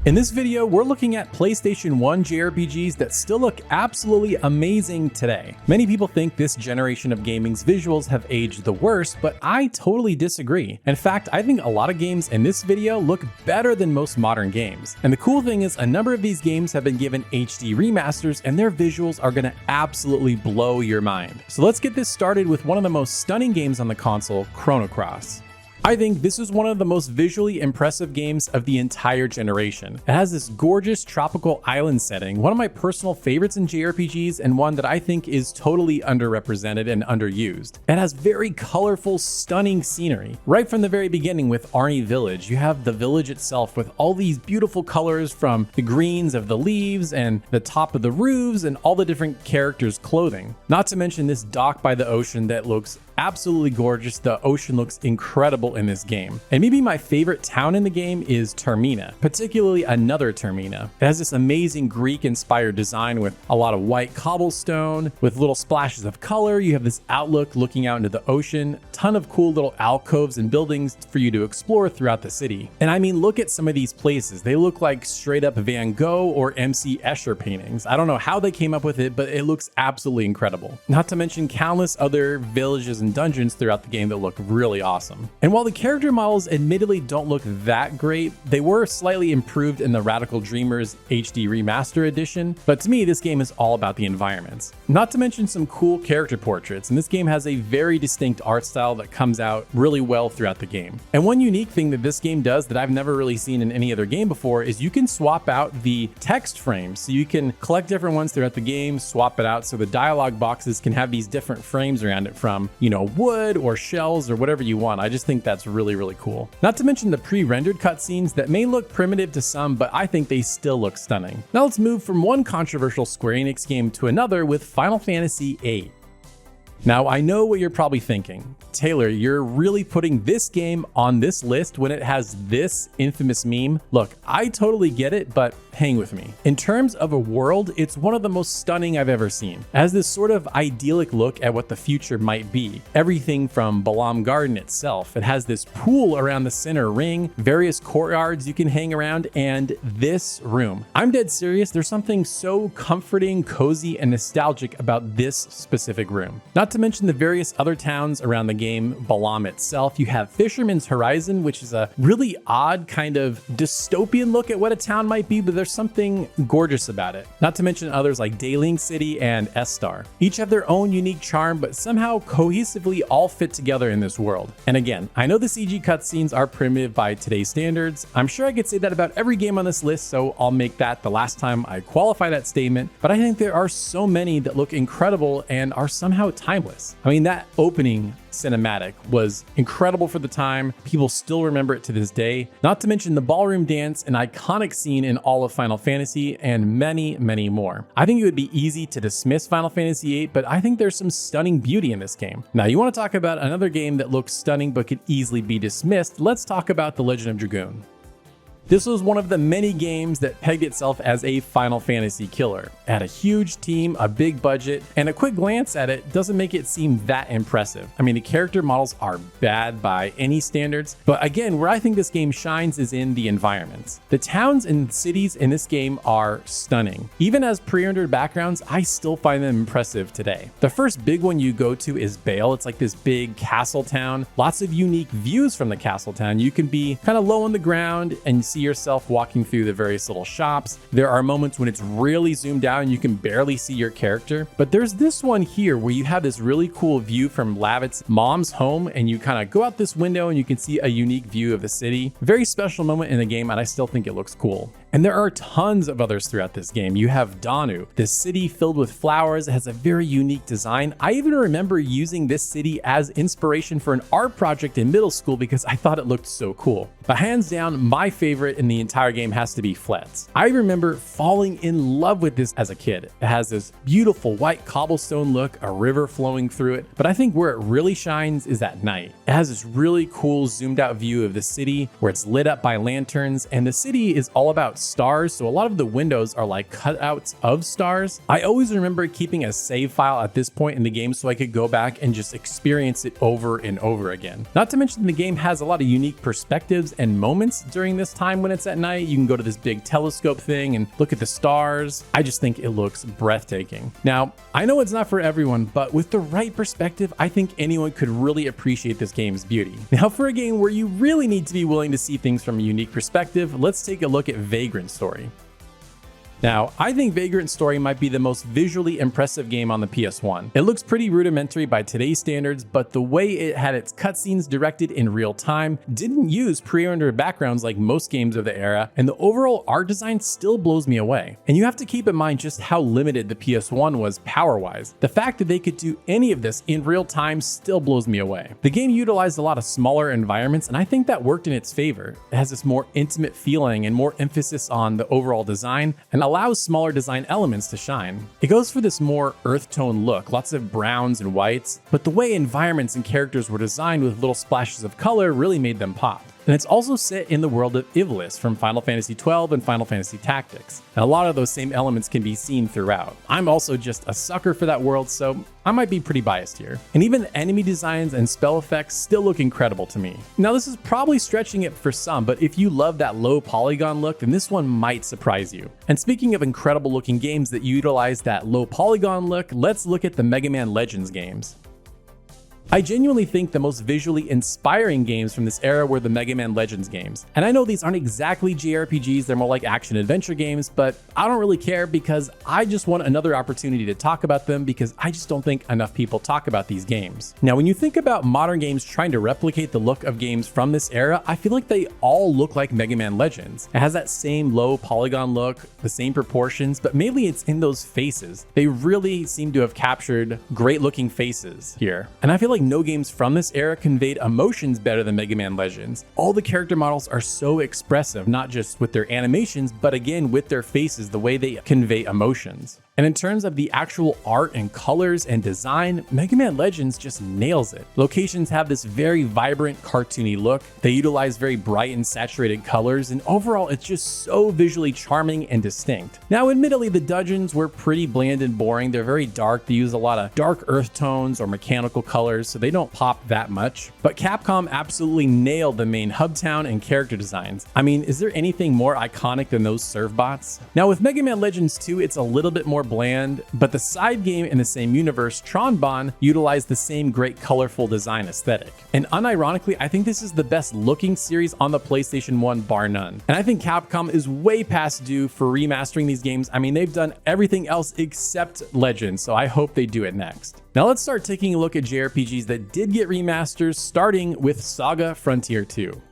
In this video, we're looking at PlayStation 1 JRPGs that still look absolutely amazing today. Many people think this generation of gaming's visuals have aged the worst, but I totally disagree. In fact, I think a lot of games in this video look better than most modern games. And the cool thing is, a number of these games have been given HD remasters, and their visuals are gonna absolutely blow your mind. So let's get this started with one of the most stunning games on the console, Chrono Cross. I think this is one of the most visually impressive games of the entire generation. It has this gorgeous tropical island setting, one of my personal favorites in JRPGs and one that I think is totally underrepresented and underused. It has very colorful, stunning scenery. Right from the very beginning with Arni Village, you have the village itself with all these beautiful colors from the greens of the leaves and the top of the roofs and all the different characters' clothing. Not to mention this dock by the ocean that looks absolutely gorgeous. The ocean looks incredible in this game. And maybe my favorite town in the game is Termina, particularly another Termina. It has this amazing Greek-inspired design with a lot of white cobblestone, with little splashes of color. You have this outlook looking out into the ocean, ton of cool little alcoves and buildings for you to explore throughout the city. And I mean, look at some of these places. They look like straight up Van Gogh or MC Escher paintings. I don't know how they came up with it, but it looks absolutely incredible. Not to mention countless other villages and dungeons throughout the game that look really awesome. And while the character models admittedly don't look that great, they were slightly improved in the Radical Dreamers HD Remaster Edition, but to me this game is all about the environments. Not to mention some cool character portraits, and this game has a very distinct art style that comes out really well throughout the game. And one unique thing that this game does that I've never really seen in any other game before is you can swap out the text frames. So you can collect different ones throughout the game, swap it out so the dialogue boxes can have these different frames around it from, wood or shells or whatever you want. I just think that's really cool. Not to mention the pre-rendered cutscenes that may look primitive to some, but I think they still look stunning. Now let's move from one controversial Square Enix game to another with Final Fantasy VIII. Now, I know what you're probably thinking. Taylor, you're really putting this game on this list when it has this infamous meme? Look, I totally get it, but hang with me. In terms of a world, it's one of the most stunning I've ever seen. It has this sort of idyllic look at what the future might be. Everything from Balam Garden itself. It has this pool around the center ring, various courtyards you can hang around, and this room. I'm dead serious, there's something so comforting, cozy, and nostalgic about this specific room. Not to mention the various other towns around the game, Balam itself. You have Fisherman's Horizon, which is a really odd kind of dystopian look at what a town might be, but there's something gorgeous about it. Not to mention others like Dayling City and Estar. Each have their own unique charm, but somehow cohesively all fit together in this world. And again, I know the CG cutscenes are primitive by today's standards. I'm sure I could say that about every game on this list, so I'll make that the last time I qualify that statement, but I think there are so many that look incredible and are somehow timeless. I mean, that opening cinematic was incredible for the time. People still remember it to this day. Not to mention the ballroom dance, an iconic scene in all of Final Fantasy, and many more. I think it would be easy to dismiss Final Fantasy VIII, but I think there's some stunning beauty in this game. Now, you want to talk about another game that looks stunning but could easily be dismissed? Let's talk about The Legend of Dragoon. This was one of the many games that pegged itself as a Final Fantasy killer. It had a huge team, a big budget, and a quick glance at it doesn't make it seem that impressive. I mean, the character models are bad by any standards, but again, where I think this game shines is in the environments. The towns and cities in this game are stunning. Even as pre-rendered backgrounds, I still find them impressive today. The first big one you go to is Bale. It's like this big castle town. Lots of unique views from the castle town. You can be kind of low on the ground and see yourself walking through the various little shops. There are moments when it's really zoomed out and you can barely see your character. But there's this one here where you have this really cool view from Lavit's mom's home, and you kind of go out this window and you can see a unique view of the city. Very special moment in the game, and I still think it looks cool. And there are tons of others throughout this game. You have Danu, this city filled with flowers. It has a very unique design. I even remember using this city as inspiration for an art project in middle school because I thought it looked so cool. But hands down, my favorite in the entire game has to be Fletz. I remember falling in love with this as a kid. It has this beautiful white cobblestone look, a river flowing through it, but I think where it really shines is at night. It has this really cool zoomed out view of the city where it's lit up by lanterns, and the city is all about out stars, so a lot of the windows are like cutouts of stars. I always remember keeping a save file at this point in the game so I could go back and just experience it over and over again. Not to mention the game has a lot of unique perspectives and moments during this time when it's at night. You can go to this big telescope thing and look at the stars. I just think it looks breathtaking. Now, I know it's not for everyone, but with the right perspective, I think anyone could really appreciate this game's beauty. Now, for a game where you really need to be willing to see things from a unique perspective, let's take a look at Vagrant Story. Now, I think Vagrant Story might be the most visually impressive game on the PS1. It looks pretty rudimentary by today's standards, but the way it had its cutscenes directed in real time, didn't use pre-rendered backgrounds like most games of the era, and the overall art design still blows me away. And you have to keep in mind just how limited the PS1 was power-wise. The fact that they could do any of this in real time still blows me away. The game utilized a lot of smaller environments, and I think that worked in its favor. It has this more intimate feeling and more emphasis on the overall design, and allows smaller design elements to shine. It goes for this more earth tone look, lots of browns and whites, but the way environments and characters were designed with little splashes of color really made them pop. And it's also set in the world of Ivalice from Final Fantasy XII and Final Fantasy Tactics. And a lot of those same elements can be seen throughout. I'm also just a sucker for that world, so I might be pretty biased here. And even the enemy designs and spell effects still look incredible to me. Now, this is probably stretching it for some, but if you love that low polygon look, then this one might surprise you. And speaking of incredible looking games that utilize that low polygon look, let's look at the Mega Man Legends games. I genuinely think the most visually inspiring games from this era were the Mega Man Legends games. And I know these aren't exactly JRPGs, they're more like action-adventure games, but I don't really care because I just want another opportunity to talk about them because I just don't think enough people talk about these games. Now, when you think about modern games trying to replicate the look of games from this era, I feel like they all look like Mega Man Legends. It has that same low polygon look, the same proportions, but mainly it's in those faces. They really seem to have captured great looking faces here. And I feel like no games from this era conveyed emotions better than Mega Man Legends. All the character models are so expressive, not just with their animations, but again with their faces, the way they convey emotions. And in terms of the actual art and colors and design, Mega Man Legends just nails it. Locations have this very vibrant, cartoony look. They utilize very bright and saturated colors, and overall it's just so visually charming and distinct. Now, admittedly, the dungeons were pretty bland and boring. They're very dark. They use a lot of dark earth tones or mechanical colors, so they don't pop that much. But Capcom absolutely nailed the main hub town and character designs. I mean, is there anything more iconic than those servbots? Now, with Mega Man Legends 2, it's a little bit more bland, but the side game in the same universe, Tron utilized the same great colorful design aesthetic. And unironically, I think this is the best looking series on the PlayStation 1 bar none. And I think Capcom is way past due for remastering these games. I mean, they've done everything else except Legends, so I hope they do it next. Now let's start taking a look at JRPGs that did get remasters, starting with Saga Frontier 2.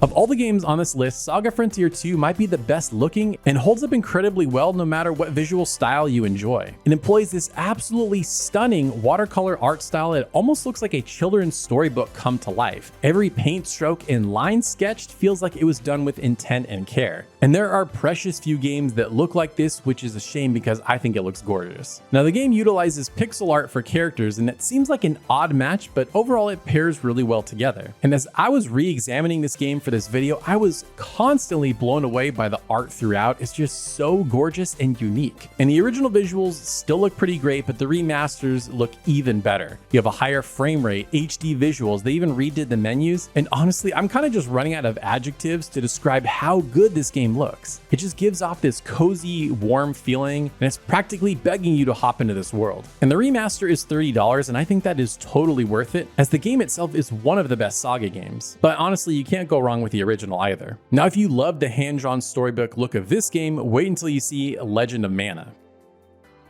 Of all the games on this list, Saga Frontier 2 might be the best looking and holds up incredibly well no matter what visual style you enjoy. It employs this absolutely stunning watercolor art style that almost looks like a children's storybook come to life. Every paint stroke and line sketched feels like it was done with intent and care. And there are precious few games that look like this, which is a shame because I think it looks gorgeous. Now, the game utilizes pixel art for characters, and it seems like an odd match, but overall it pairs really well together. And as I was re-examining this game for this video, I was constantly blown away by the art throughout. It's just so gorgeous and unique. And the original visuals still look pretty great, but the remasters look even better. You have a higher frame rate, HD visuals, they even redid the menus, and honestly, I'm kind of just running out of adjectives to describe how good this game looks. It just gives off this cozy, warm feeling, and it's practically begging you to hop into this world. And the remaster is $30, and I think that is totally worth it, as the game itself is one of the best Saga games. But honestly, you can't go wrong with the original either. Now, if you love the hand-drawn storybook look of this game, wait until you see Legend of Mana.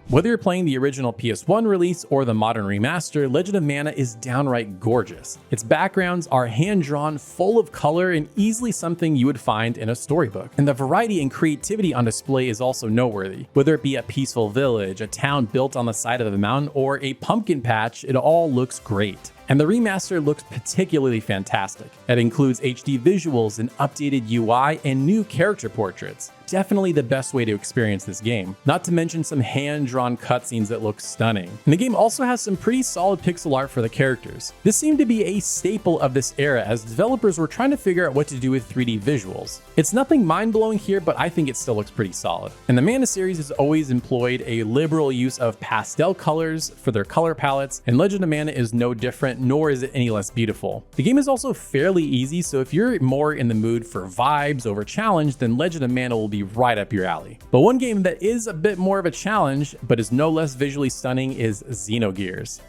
Whether you're playing the original PS1 release or the modern remaster, Legend of Mana is downright gorgeous. Its backgrounds are hand-drawn, full of color, and easily something you would find in a storybook. And the variety and creativity on display is also noteworthy. Whether it be a peaceful village, a town built on the side of a mountain, or a pumpkin patch, it all looks great. And the remaster looks particularly fantastic. It includes HD visuals, an updated UI, and new character portraits. definitely the best way to experience this game, not to mention some hand-drawn cutscenes that look stunning. And the game also has some pretty solid pixel art for the characters. This seemed to be a staple of this era as developers were trying to figure out what to do with 3D visuals. It's nothing mind-blowing here, but I think it still looks pretty solid. And the Mana series has always employed a liberal use of pastel colors for their color palettes, and Legend of Mana is no different, nor is it any less beautiful. The game is also fairly easy, so if you're more in the mood for vibes over challenge, then Legend of Mana will be right up your alley. But one game that is a bit more of a challenge, but is no less visually stunning, is Xenogears.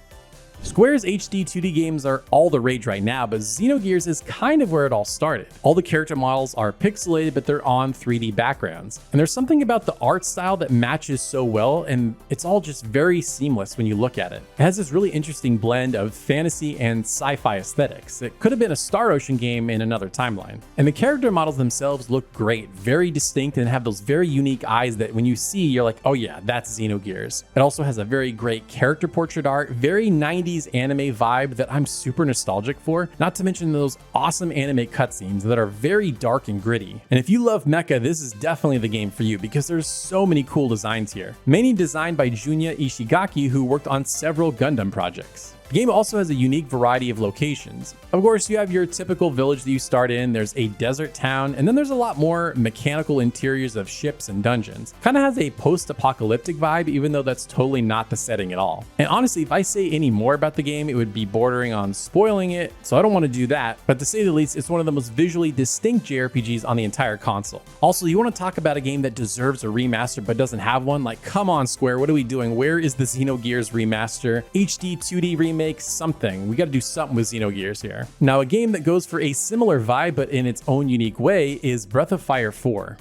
Square's HD 2D games are all the rage right now, but Xenogears is kind of where it all started. All the character models are pixelated, but they're on 3D backgrounds. And there's something about the art style that matches so well, and it's all just very seamless when you look at it. It has this really interesting blend of fantasy and sci-fi aesthetics. It could have been a Star Ocean game in another timeline. And the character models themselves look great, very distinct, and have those very unique eyes that when you see, you're like, oh yeah, that's Xenogears. It also has a very great character portrait art, very 90s anime vibe that I'm super nostalgic for, not to mention those awesome anime cutscenes that are very dark and gritty. And if you love mecha, this is definitely the game for you because there's so many cool designs here. Many designed by Junya Ishigaki, who worked on several Gundam projects. The game also has a unique variety of locations. Of course, you have your typical village that you start in, there's a desert town, and then there's a lot more mechanical interiors of ships and dungeons. Kind of has a post-apocalyptic vibe, even though that's totally not the setting at all. And honestly, if I say any more about the game, it would be bordering on spoiling it, so I don't want to do that. But to say the least, it's one of the most visually distinct JRPGs on the entire console. Also, you want to talk about a game that deserves a remaster but doesn't have one? Like, come on, Square, what are we doing? Where is the Xenogears remaster? HD 2D remake? Something. We got to do something with Xenogears here. Now, a game that goes for a similar vibe but in its own unique way is Breath of Fire 4.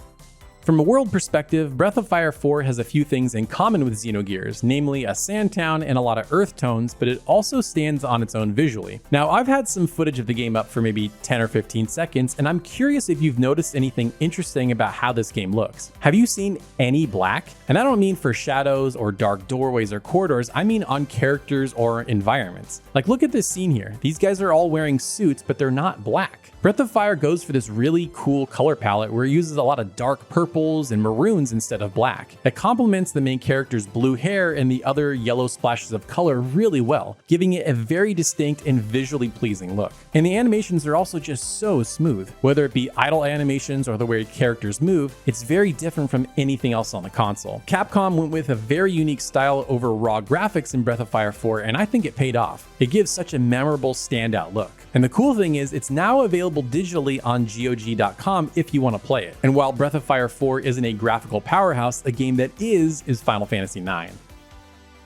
From a world perspective, Breath of Fire 4 has a few things in common with Xenogears, namely a sand town and a lot of earth tones, but it also stands on its own visually. Now, I've had some footage of the game up for maybe 10 or 15 seconds, and I'm curious if you've noticed anything interesting about how this game looks. Have you seen any black? And I don't mean for shadows or dark doorways or corridors, I mean on characters or environments. Like, look at this scene here. These guys are all wearing suits, but they're not black. Breath of Fire goes for this really cool color palette where it uses a lot of dark purples and maroons instead of black. That complements the main character's blue hair and the other yellow splashes of color really well, giving it a very distinct and visually pleasing look. And the animations are also just so smooth. Whether it be idle animations or the way characters move, it's very different from anything else on the console. Capcom went with a very unique style over raw graphics in Breath of Fire 4, and I think it paid off. It gives such a memorable standout look. And the cool thing is, it's now available digitally on GOG.com if you want to play it. And while Breath of Fire 4 isn't a graphical powerhouse, a game that is Final Fantasy IX.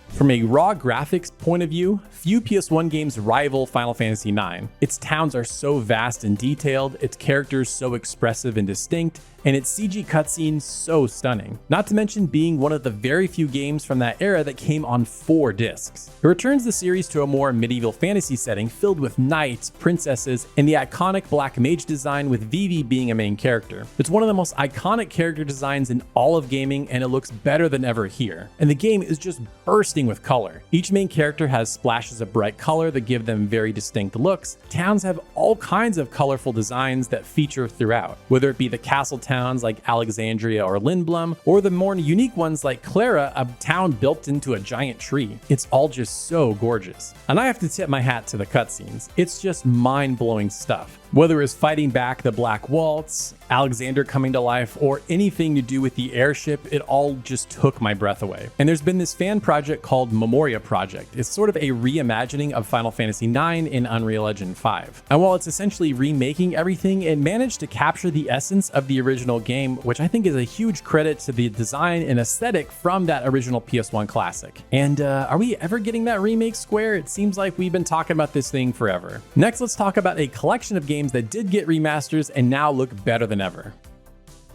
From a raw graphics point of view, few PS1 games rival Final Fantasy IX. Its towns are so vast and detailed, its characters so expressive and distinct, and its CG cutscenes so stunning. Not to mention being one of the very few games from that era that came on 4 discs. It returns the series to a more medieval fantasy setting filled with knights, princesses, and the iconic black mage design with Vivi being a main character. It's one of the most iconic character designs in all of gaming, and it looks better than ever here. And the game is just bursting with color. Each main character has splashes of bright color that give them very distinct looks. Towns have all kinds of colorful designs that feature throughout, whether it be the castle towns like Alexandria or Lindblum, or the more unique ones like Clara, a town built into a giant tree. It's all just so gorgeous. And I have to tip my hat to the cutscenes. It's just mind-blowing stuff. Whether it's fighting back the Black Waltz, Alexander coming to life, or anything to do with the airship, it all just took my breath away. And there's been this fan project called Memoria Project. It's sort of a reimagining of Final Fantasy IX in Unreal Engine 5. And while it's essentially remaking everything, it managed to capture the essence of the original game, which I think is a huge credit to the design and aesthetic from that original PS1 classic. And are we ever getting that remake, Square? It seems like we've been talking about this thing forever. Next, let's talk about a collection of games that did get remasters and now look better than ever.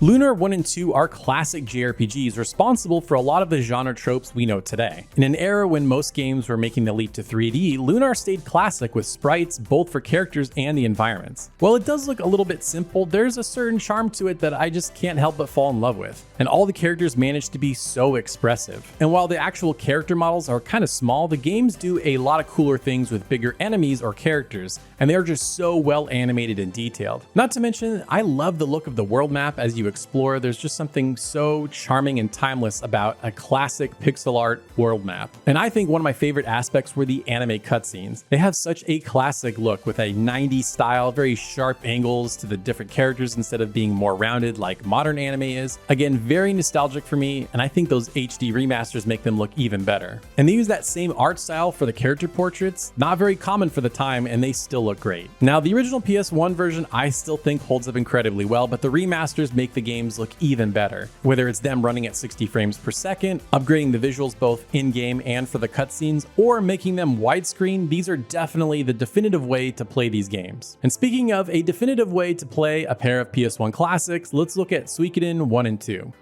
Lunar 1 and 2 are classic JRPGs responsible for a lot of the genre tropes we know today. In an era when most games were making the leap to 3D, Lunar stayed classic with sprites both for characters and the environments. While it does look a little bit simple, there's a certain charm to it that I just can't help but fall in love with. And all the characters manage to be so expressive. And while the actual character models are kind of small, the games do a lot of cooler things with bigger enemies or characters, and they are just so well animated and detailed. Not to mention, I love the look of the world map as you explore. There's just something so charming and timeless about a classic pixel art world map. And I think one of my favorite aspects were the anime cutscenes. They have such a classic look with a 90s style, very sharp angles to the different characters instead of being more rounded like modern anime is. Again, very nostalgic for me, and I think those HD remasters make them look even better. And they use that same art style for the character portraits, not very common for the time, and they still look great. Now, the original PS1 version I still think holds up incredibly well, but the remasters make the games look even better. Whether it's them running at 60 frames per second, upgrading the visuals both in-game and for the cutscenes, or making them widescreen, these are definitely the definitive way to play these games. And speaking of a definitive way to play a pair of PS1 classics, let's look at Suikoden 1 and 2.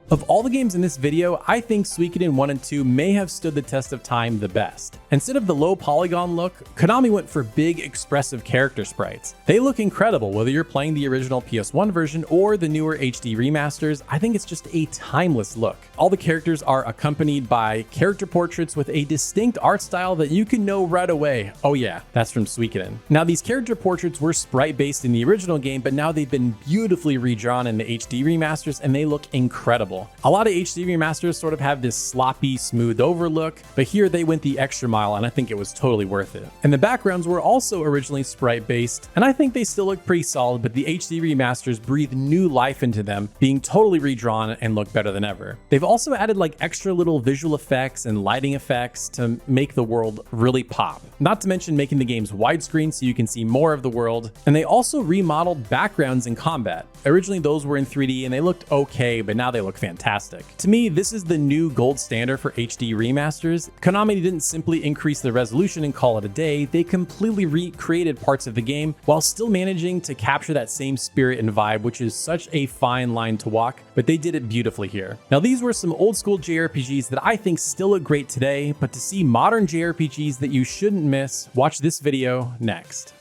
Of all the games in this video, I think Suikoden 1 and 2 may have stood the test of time the best. Instead of the low polygon look, Konami went for big, expressive character sprites. They look incredible whether you're playing the original PS1 version or the newer HD remasters. I think it's just a timeless look. All the characters are accompanied by character portraits with a distinct art style that you can know right away. Oh yeah, that's from Suikoden. Now, these character portraits were sprite-based in the original game, but now they've been beautifully redrawn in the HD remasters and they look incredible. A lot of HD remasters sort of have this sloppy, smoothed over look, but here they went the extra mile and I think it was totally worth it. And the backgrounds were also originally sprite based, and I think they still look pretty solid, but the HD remasters breathe new life into them, being totally redrawn and look better than ever. They've also added like extra little visual effects and lighting effects to make the world really pop. Not to mention making the games widescreen so you can see more of the world, and they also remodeled backgrounds in combat. Originally those were in 3D and they looked okay, but now they look fantastic. To me, this is the new gold standard for HD remasters. Konami didn't simply increase the resolution and call it a day, they completely recreated parts of the game while still managing to capture that same spirit and vibe, which is such a fine line to walk, but they did it beautifully here. Now, these were some old school JRPGs that I think still look great today, but to see modern JRPGs that you shouldn't miss, watch this video next.